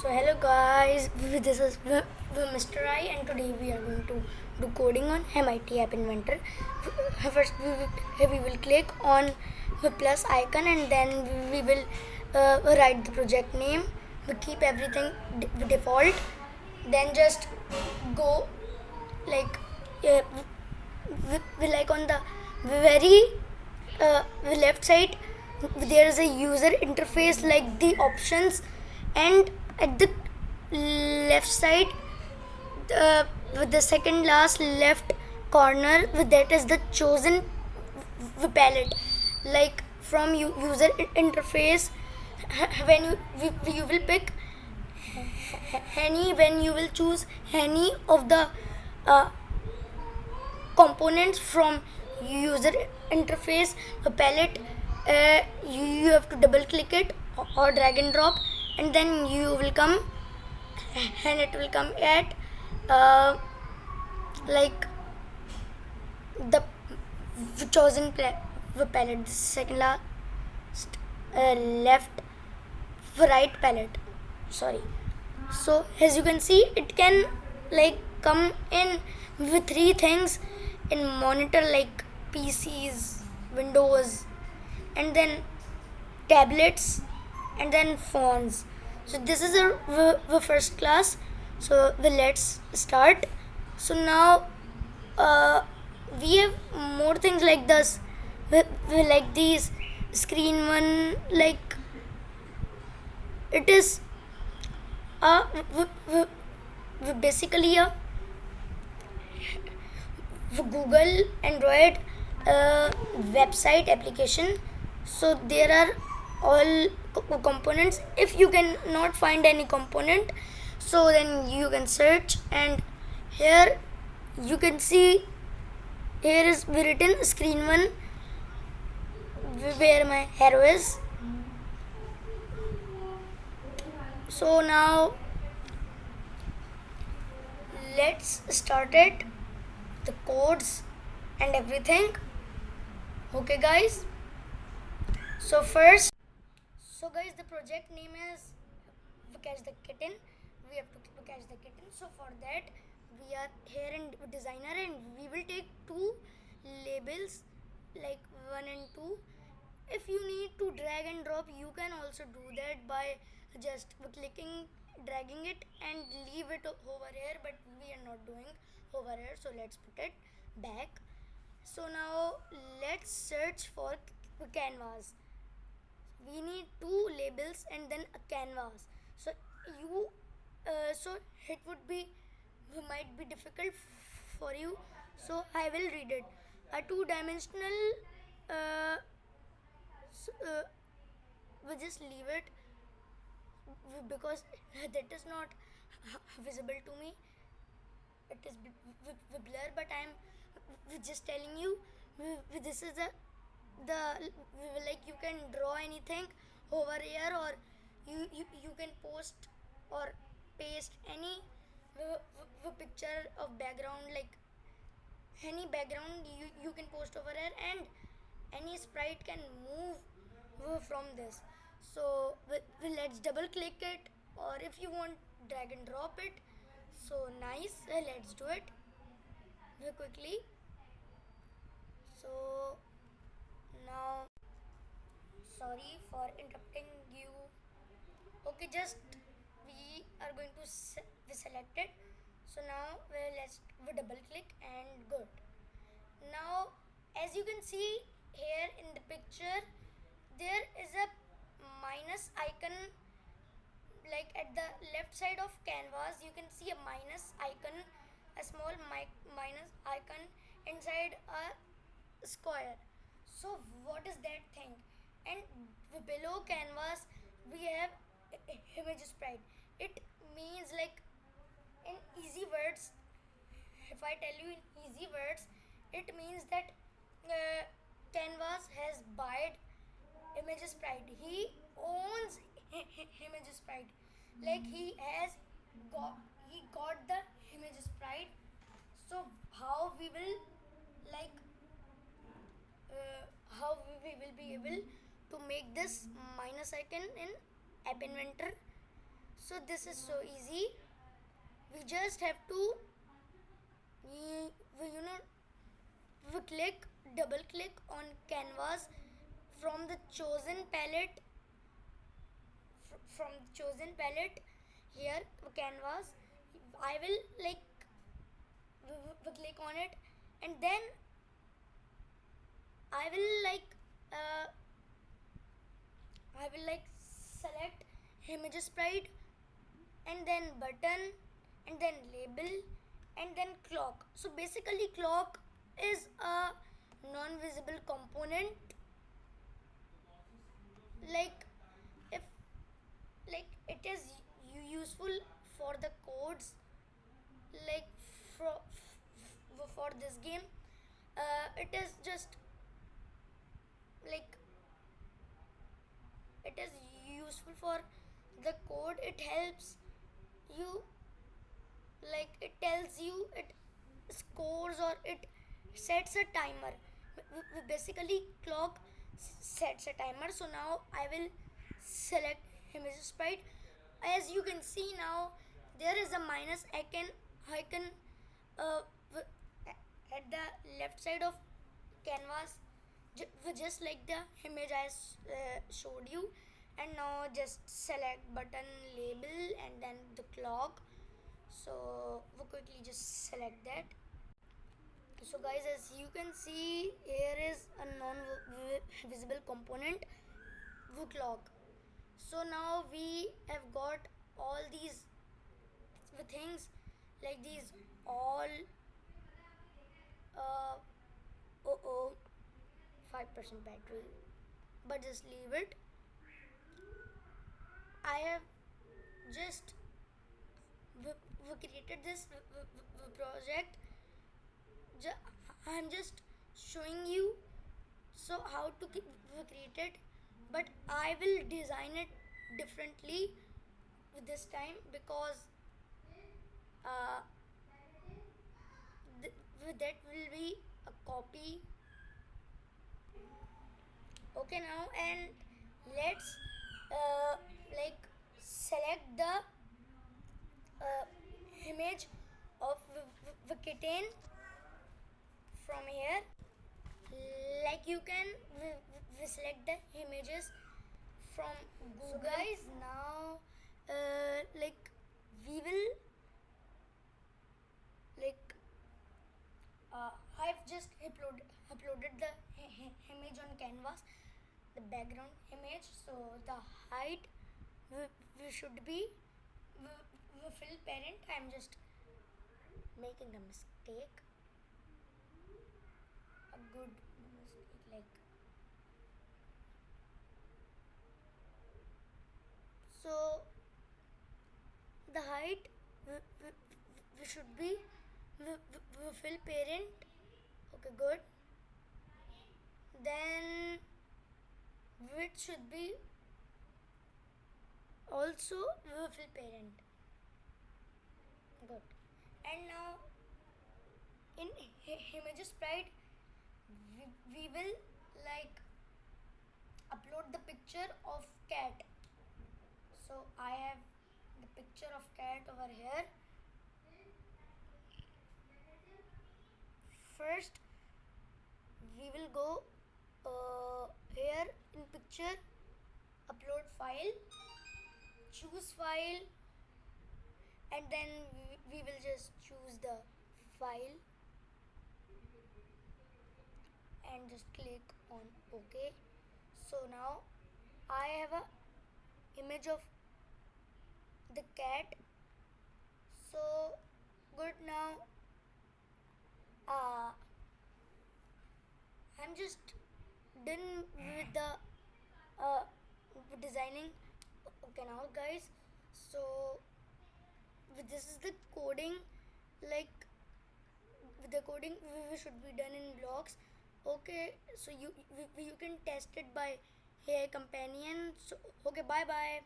So hello guys, this is Mr.I and today we are going to do coding on MIT App Inventor. First we will click on the plus icon and then we will write the project name. We keep everything default. Then just go like uh, we like on the very left side there is a user interface like the options, and at the left side with the second last left corner that is the chosen palette, like from user interface. When you will pick any, when you will choose any of the uh, components from user interface palette, you have to double click it or drag and drop, and then you will come and it will come at uh, like the chosen palette, the second last left right palette, sorry. So as you can see, it can like come in with three things in monitor, like PCs, Windows, and then tablets, and then phones. So this is the first class. So let's start. So now uh, we have more things like this. We like these screen one, like it is a basically a Google Android website application. So there are all components. If you can not find any component, so then you can search, and here you can see here is written screen one where my arrow is. So now let's start it, the codes and everything. Okay guys, so first, so guys, the project name is catch the kitten. We have to catch the kitten. So for that we are here in designer, and we will take two labels like 1 and 2. If you need to drag and drop, you can also do that by just clicking, dragging it and leave it over here, but we are not doing over here, so let's put it back. So now let's search for canvas. We need two labels and then a canvas. So you so it would be might be difficult for you, so I will read it. A two-dimensional uh, we just leave it because that is not visible to me. It is blur, but I'm just telling you this is the like you can draw anything over here, or you can post or paste any picture of background, like any background you can post over here, and any sprite can move from this. So let's double click it, or if you want, drag and drop it. So nice, let's do it very quickly. So now, sorry for interrupting you. Okay, just we are going to select it. So now we double click and good. Now as you can see here in the picture, there is a minus icon, like at the left side of canvas you can see a minus icon, a small minus icon inside a square. So what is that thing? And below canvas we have image sprite. It means, like, in easy words, if I tell you in easy words, it means that canvas has bought image sprite. He owns image sprite, like he got the image sprite. So how we will, like how we will be able to make this minus icon in app inventor. So this is so easy. We just have to you know we click double click on canvas from the chosen palette from the chosen palette. Here canvas, I will like we click on it, and then I will like uh, I will like select image sprite, and then button, and then label, and then clock. So basically clock is a non-visible component. Like if like it is useful for the codes, like for, for this game. It is just like it is useful for the code. It helps you, like it tells you, it scores or it sets a timer. Basically clock sets a timer. So now I will select image sprite. As you can see now, there is a minus icon uh, at the left side of canvas, just like the image I showed you. And now just select button, label, and then the clock. So we'll quickly just select that. So guys, as you can see, here is a non-visible component, clock. So now we have got all these things, like these all uh, oh 5% battery, but just leave it. I have just created this project. I'm just showing you so how to create it, but I will design it differently this time, because uh, that will be a copy. Okay, now, and let's like select the uh, image of the kitten from here. Like you can select the images from Google. So guys, now like we will like I've just uploaded the image on canvas, the background image. So the height we should be fill parent. I'm just making a mistake, a good mistake, like so. The height we should be fill parent. Okay, good. Then width should be also fill parent. Good. And now in image sprite, we will like upload the picture of cat. So I have the picture of cat over here. First we will go here in picture, upload file, choose file, and then we will just choose the file and just click on OK. So now I have a image of the cat. So good. Now I'm just done with the uh, designing. Okay, now guys, so this is the coding. Like with the coding we should be done in blocks. Okay, so you can test it by AI companion. So okay, bye bye.